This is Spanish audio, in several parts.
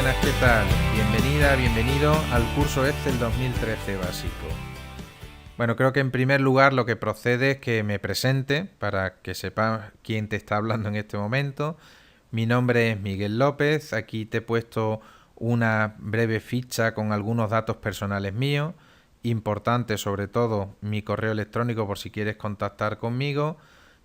buenas, ¿qué tal? Bienvenida, bienvenido al curso Excel 2013 básico. Bueno, creo que en primer lugar lo que procede es que me presente para que sepas quién te está hablando en este momento. Mi nombre es Miguel López, aquí te he puesto una breve ficha con algunos datos personales míos, importante sobre todo mi correo electrónico por si quieres contactar conmigo.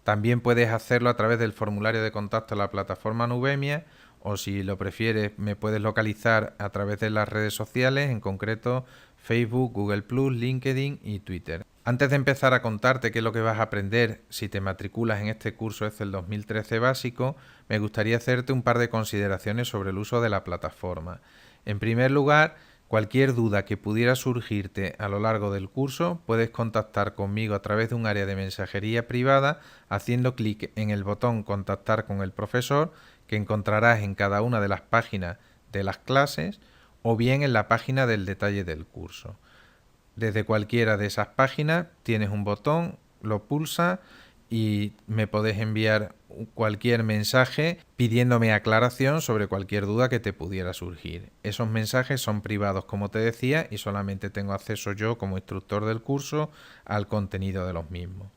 También puedes hacerlo a través del formulario de contacto de la plataforma Nubemia, o si lo prefieres me puedes localizar a través de las redes sociales, en concreto Facebook, Google+, LinkedIn y Twitter. Antes de empezar a contarte qué es lo que vas a aprender si te matriculas en este curso Excel 2013 básico, me gustaría hacerte un par de consideraciones sobre el uso de la plataforma. En primer lugar, cualquier duda que pudiera surgirte a lo largo del curso, puedes contactar conmigo a través de un área de mensajería privada haciendo clic en el botón Contactar con el profesor, que encontrarás en cada una de las páginas de las clases o bien en la página del detalle del curso. Desde cualquiera de esas páginas tienes un botón, lo pulsas y me podés enviar cualquier mensaje pidiéndome aclaración sobre cualquier duda que te pudiera surgir. Esos mensajes son privados, como te decía, y solamente tengo acceso yo como instructor del curso al contenido de los mismos.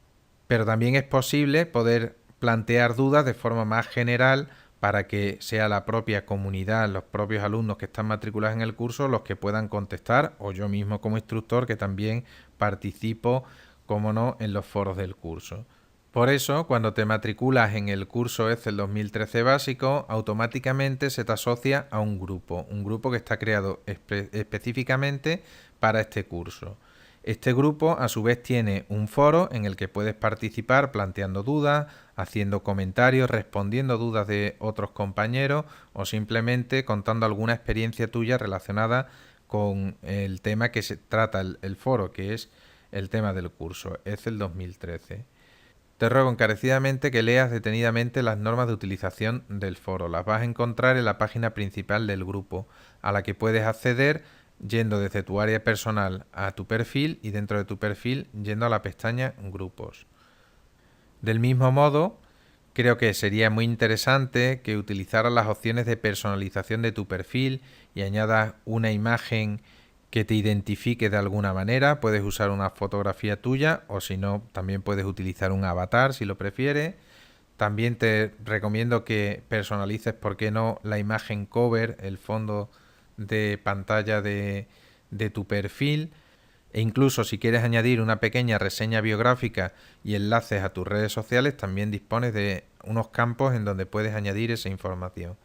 Pero también es posible poder plantear dudas de forma más general para que sea la propia comunidad, los propios alumnos que están matriculados en el curso los que puedan contestar, o yo mismo como instructor que también participo, como no, en los foros del curso. Por eso, cuando te matriculas en el curso Excel 2013 básico, automáticamente se te asocia a un grupo que está creado específicamente para este curso. Este grupo a su vez tiene un foro en el que puedes participar planteando dudas, haciendo comentarios, respondiendo dudas de otros compañeros o simplemente contando alguna experiencia tuya relacionada con el tema que se trata el foro, que es el tema del curso, Excel 2013. Te ruego encarecidamente que leas detenidamente las normas de utilización del foro. Las vas a encontrar en la página principal del grupo, a la que puedes acceder yendo desde tu área personal a tu perfil y dentro de tu perfil yendo a la pestaña Grupos. Del mismo modo, creo que sería muy interesante que utilizaras las opciones de personalización de tu perfil y añadas una imagen que te identifique de alguna manera. Puedes usar una fotografía tuya o si no, también puedes utilizar un avatar si lo prefieres. También te recomiendo que personalices, ¿por qué no?, la imagen cover, el fondo de pantalla de tu perfil. E incluso si quieres añadir una pequeña reseña biográfica y enlaces a tus redes sociales, también dispones de unos campos en donde puedes añadir esa información.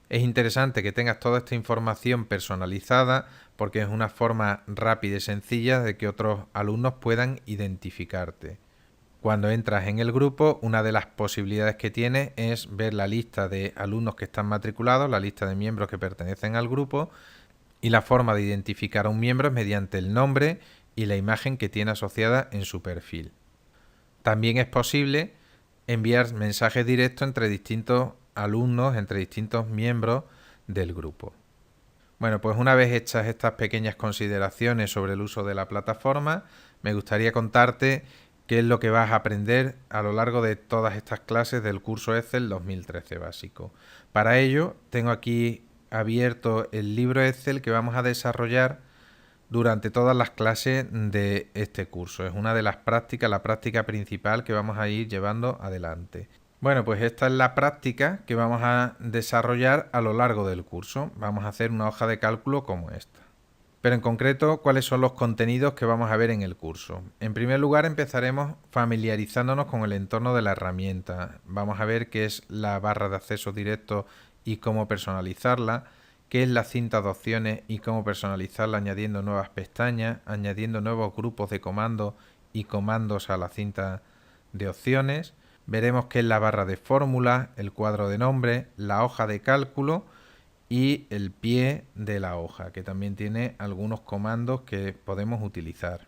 Es interesante que tengas toda esta información personalizada porque es una forma rápida y sencilla de que otros alumnos puedan identificarte. Cuando entras en el grupo, una de las posibilidades que tienes es ver la lista de alumnos que están matriculados, la lista de miembros que pertenecen al grupo, y la forma de identificar a un miembro es mediante el nombre y la imagen que tiene asociada en su perfil. También es posible enviar mensajes directos entre distintos alumnos, entre distintos miembros del grupo. Bueno, pues una vez hechas estas pequeñas consideraciones sobre el uso de la plataforma, me gustaría contarte qué es lo que vas a aprender a lo largo de todas estas clases del curso Excel 2013 básico. Para ello, tengo aquí abierto el libro Excel que vamos a desarrollar durante todas las clases de este curso. Es una de las prácticas, la práctica principal que vamos a ir llevando adelante. Bueno, pues esta es la práctica que vamos a desarrollar a lo largo del curso. Vamos a hacer una hoja de cálculo como esta. Pero en concreto, ¿cuáles son los contenidos que vamos a ver en el curso? En primer lugar, empezaremos familiarizándonos con el entorno de la herramienta. Vamos a ver qué es la barra de acceso directo y cómo personalizarla, qué es la cinta de opciones y cómo personalizarla añadiendo nuevas pestañas, añadiendo nuevos grupos de comandos y comandos a la cinta de opciones. Veremos qué es la barra de fórmulas, el cuadro de nombre, la hoja de cálculo y el pie de la hoja, que también tiene algunos comandos que podemos utilizar.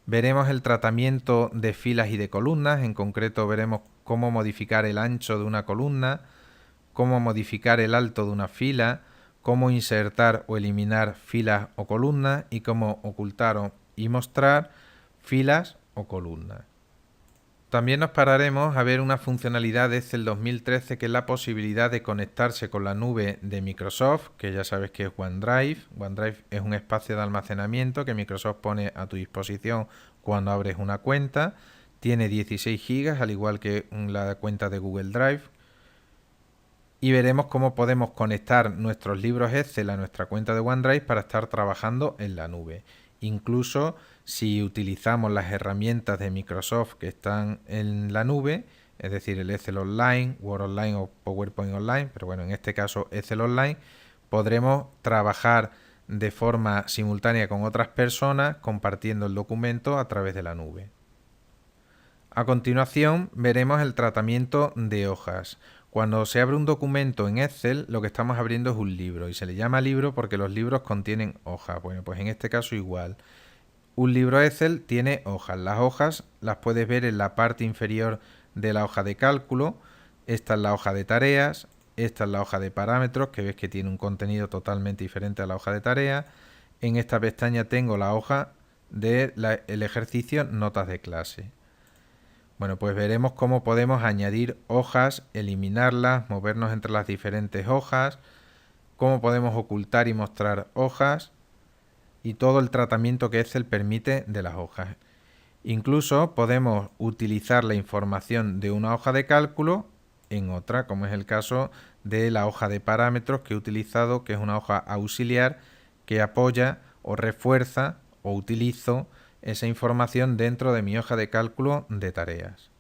Veremos el tratamiento de filas y de columnas, en concreto veremos cómo modificar el ancho de una columna, cómo modificar el alto de una fila, cómo insertar o eliminar filas o columnas y cómo ocultar y mostrar filas o columnas. También nos pararemos a ver una funcionalidad de Excel 2013 que es la posibilidad de conectarse con la nube de Microsoft, que ya sabes que es OneDrive. OneDrive es un espacio de almacenamiento que Microsoft pone a tu disposición cuando abres una cuenta. Tiene 16 GB, al igual que la cuenta de Google Drive. Y veremos cómo podemos conectar nuestros libros Excel a nuestra cuenta de OneDrive para estar trabajando en la nube. Incluso si utilizamos las herramientas de Microsoft que están en la nube, es decir, el Excel Online, Word Online o PowerPoint Online, pero bueno, en este caso Excel Online, podremos trabajar de forma simultánea con otras personas compartiendo el documento a través de la nube. A continuación veremos el tratamiento de hojas. Cuando se abre un documento en Excel, lo que estamos abriendo es un libro y se le llama libro porque los libros contienen hojas. Bueno, pues en este caso igual. Un libro Excel tiene hojas. Las hojas las puedes ver en la parte inferior de la hoja de cálculo. Esta es la hoja de tareas. Esta es la hoja de parámetros, que ves que tiene un contenido totalmente diferente a la hoja de tareas. En esta pestaña tengo la hoja del ejercicio notas de clase. Bueno, pues veremos cómo podemos añadir hojas, eliminarlas, movernos entre las diferentes hojas, cómo podemos ocultar y mostrar hojas y todo el tratamiento que Excel permite de las hojas. Incluso podemos utilizar la información de una hoja de cálculo en otra, como es el caso de la hoja de parámetros que he utilizado, que es una hoja auxiliar que apoya o refuerza o utilizo esa información dentro de mi hoja de cálculo de tareas.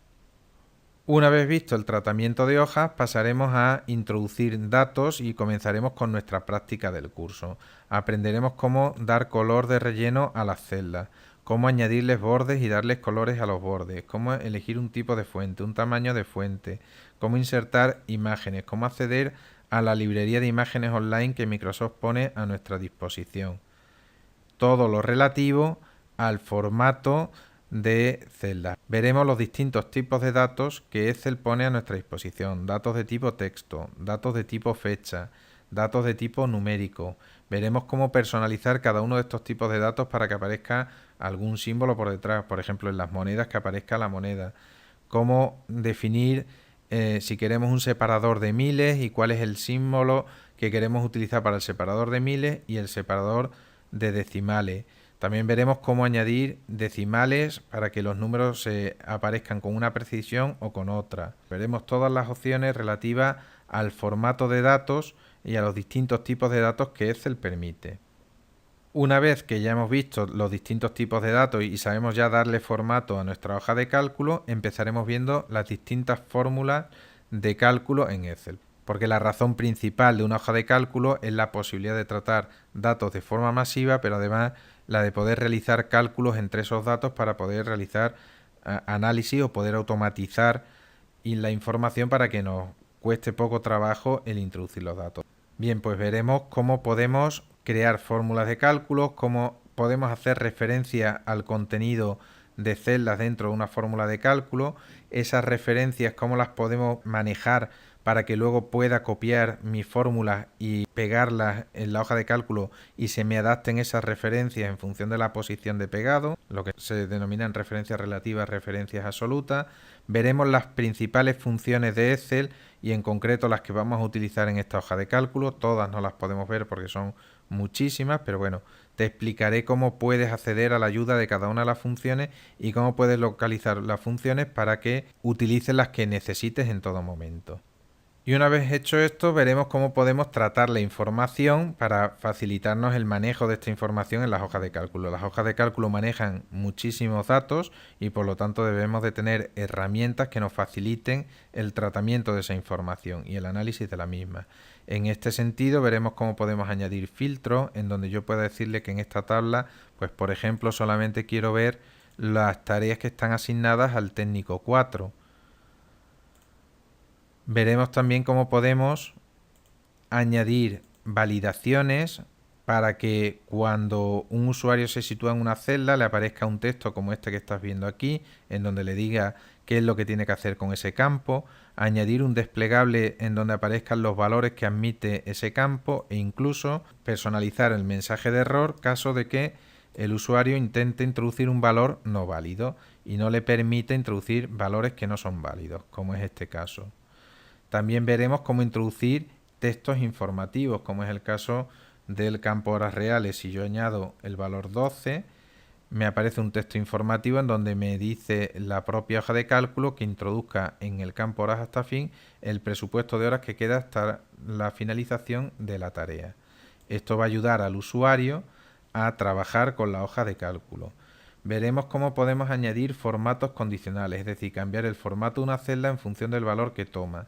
Una vez visto el tratamiento de hojas, pasaremos a introducir datos y comenzaremos con nuestra práctica del curso. Aprenderemos cómo dar color de relleno a las celdas, cómo añadirles bordes y darles colores a los bordes, cómo elegir un tipo de fuente, un tamaño de fuente, cómo insertar imágenes, cómo acceder a la librería de imágenes online que Microsoft pone a nuestra disposición. Todo lo relativo al formato de celdas. Veremos los distintos tipos de datos que Excel pone a nuestra disposición. Datos de tipo texto, datos de tipo fecha, datos de tipo numérico. Veremos cómo personalizar cada uno de estos tipos de datos para que aparezca algún símbolo por detrás. Por ejemplo, en las monedas que aparezca la moneda. Cómo definir si queremos un separador de miles y cuál es el símbolo que queremos utilizar para el separador de miles y el separador de decimales. También veremos cómo añadir decimales para que los números se aparezcan con una precisión o con otra. Veremos todas las opciones relativas al formato de datos y a los distintos tipos de datos que Excel permite. Una vez que ya hemos visto los distintos tipos de datos y sabemos ya darle formato a nuestra hoja de cálculo, empezaremos viendo las distintas fórmulas de cálculo en Excel. Porque la razón principal de una hoja de cálculo es la posibilidad de tratar datos de forma masiva, pero además la de poder realizar cálculos entre esos datos para poder realizar análisis o poder automatizar la información para que nos cueste poco trabajo el introducir los datos. Bien, pues veremos cómo podemos crear fórmulas de cálculo, cómo podemos hacer referencia al contenido de celdas dentro de una fórmula de cálculo, esas referencias, cómo las podemos manejar para que luego pueda copiar mis fórmulas y pegarlas en la hoja de cálculo y se me adapten esas referencias en función de la posición de pegado, lo que se denominan referencias relativas, referencias absolutas. Veremos las principales funciones de Excel y en concreto las que vamos a utilizar en esta hoja de cálculo. Todas no las podemos ver porque son muchísimas, pero bueno, te explicaré cómo puedes acceder a la ayuda de cada una de las funciones y cómo puedes localizar las funciones para que utilices las que necesites en todo momento. Y una vez hecho esto, veremos cómo podemos tratar la información para facilitarnos el manejo de esta información en las hojas de cálculo. Las hojas de cálculo manejan muchísimos datos y por lo tanto debemos de tener herramientas que nos faciliten el tratamiento de esa información y el análisis de la misma. En este sentido, veremos cómo podemos añadir filtros en donde yo pueda decirle que en esta tabla, pues por ejemplo, solamente quiero ver las tareas que están asignadas al técnico 4. Veremos también cómo podemos añadir validaciones para que cuando un usuario se sitúa en una celda le aparezca un texto como este que estás viendo aquí, en donde le diga qué es lo que tiene que hacer con ese campo, añadir un desplegable en donde aparezcan los valores que admite ese campo e incluso personalizar el mensaje de error caso de que el usuario intente introducir un valor no válido y no le permite introducir valores que no son válidos, como es este caso. También veremos cómo introducir textos informativos, como es el caso del campo horas reales. Si yo añado el valor 12, me aparece un texto informativo en donde me dice la propia hoja de cálculo que introduzca en el campo horas hasta fin el presupuesto de horas que queda hasta la finalización de la tarea. Esto va a ayudar al usuario a trabajar con la hoja de cálculo. Veremos cómo podemos añadir formatos condicionales, es decir, cambiar el formato de una celda en función del valor que toma.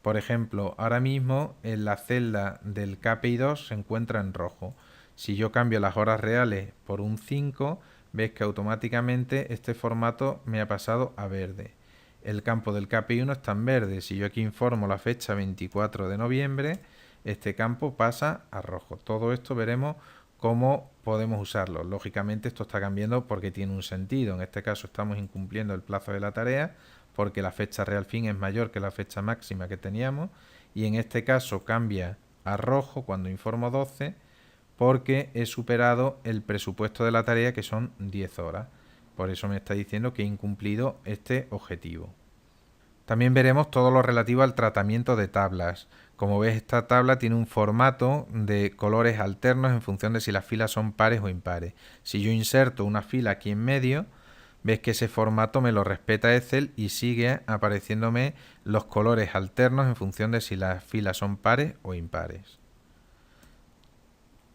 Por ejemplo, ahora mismo en la celda del KPI 2 se encuentra en rojo. Si yo cambio las horas reales por un 5, ves que automáticamente este formato me ha pasado a verde. El campo del KPI 1 está en verde. Si yo aquí informo la fecha 24 de noviembre, este campo pasa a rojo. Todo esto veremos cómo podemos usarlo. Lógicamente esto está cambiando porque tiene un sentido. En este caso estamos incumpliendo el plazo de la tarea porque la fecha real fin es mayor que la fecha máxima que teníamos, y en este caso cambia a rojo cuando informo 12 porque he superado el presupuesto de la tarea, que son 10 horas. Por eso me está diciendo que he incumplido este objetivo. También veremos todo lo relativo al tratamiento de tablas. Como ves, esta tabla tiene un formato de colores alternos en función de si las filas son pares o impares. Si yo inserto una fila aquí en medio, ves que ese formato me lo respeta Excel y sigue apareciéndome los colores alternos en función de si las filas son pares o impares.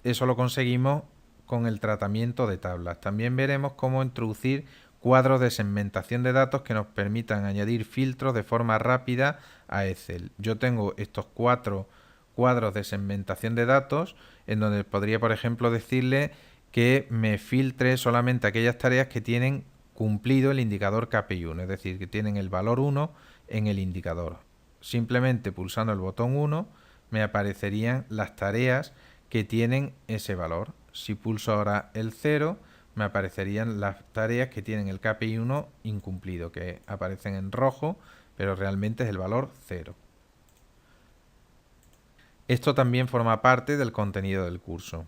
Eso lo conseguimos con el tratamiento de tablas. También veremos cómo introducir cuadros de segmentación de datos que nos permitan añadir filtros de forma rápida a Excel. Yo tengo estos 4 cuadros de segmentación de datos en donde podría, por ejemplo, decirle que me filtre solamente aquellas tareas que tienen cumplido el indicador KPI 1, es decir, que tienen el valor 1 en el indicador. Simplemente pulsando el botón 1 me aparecerían las tareas que tienen ese valor. Si pulso ahora el 0, me aparecerían las tareas que tienen el KPI 1 incumplido, que aparecen en rojo, pero realmente es el valor 0. Esto también forma parte del contenido del curso.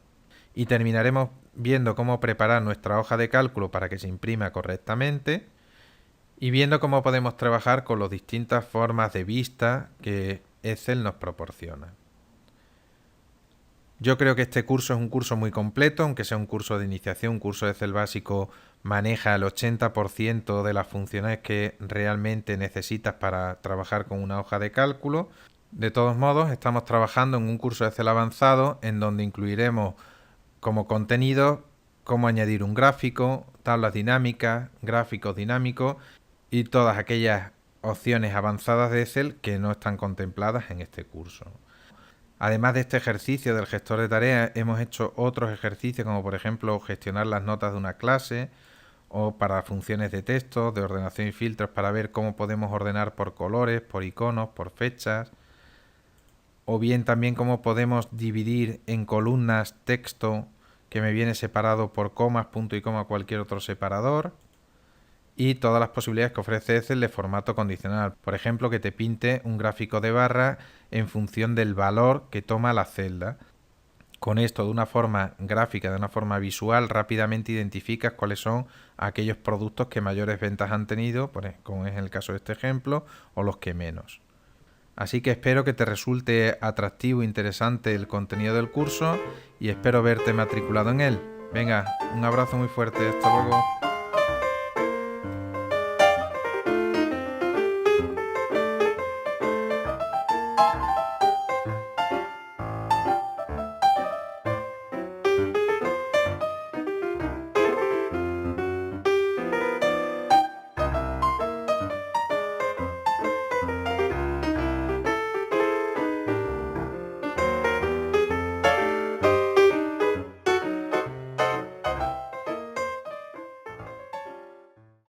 Y terminaremos viendo cómo preparar nuestra hoja de cálculo para que se imprima correctamente y viendo cómo podemos trabajar con las distintas formas de vista que Excel nos proporciona. Yo creo que este curso es un curso muy completo, aunque sea un curso de iniciación. Un curso de Excel básico maneja el 80% de las funciones que realmente necesitas para trabajar con una hoja de cálculo. De todos modos, estamos trabajando en un curso de Excel avanzado en donde incluiremos como contenido cómo añadir un gráfico, tablas dinámicas, gráficos dinámicos y todas aquellas opciones avanzadas de Excel que no están contempladas en este curso. Además de este ejercicio del gestor de tareas, hemos hecho otros ejercicios como por ejemplo gestionar las notas de una clase o para funciones de texto, de ordenación y filtros para ver cómo podemos ordenar por colores, por iconos, por fechas, o bien también cómo podemos dividir en columnas texto que me viene separado por comas, punto y coma, cualquier otro separador, y todas las posibilidades que ofrece Excel de formato condicional. Por ejemplo, que te pinte un gráfico de barra en función del valor que toma la celda. Con esto, de una forma gráfica, de una forma visual, rápidamente identificas cuáles son aquellos productos que mayores ventas han tenido, como es el caso de este ejemplo, o los que menos. Así que espero que te resulte atractivo e interesante el contenido del curso y espero verte matriculado en él. Venga, un abrazo muy fuerte, hasta luego.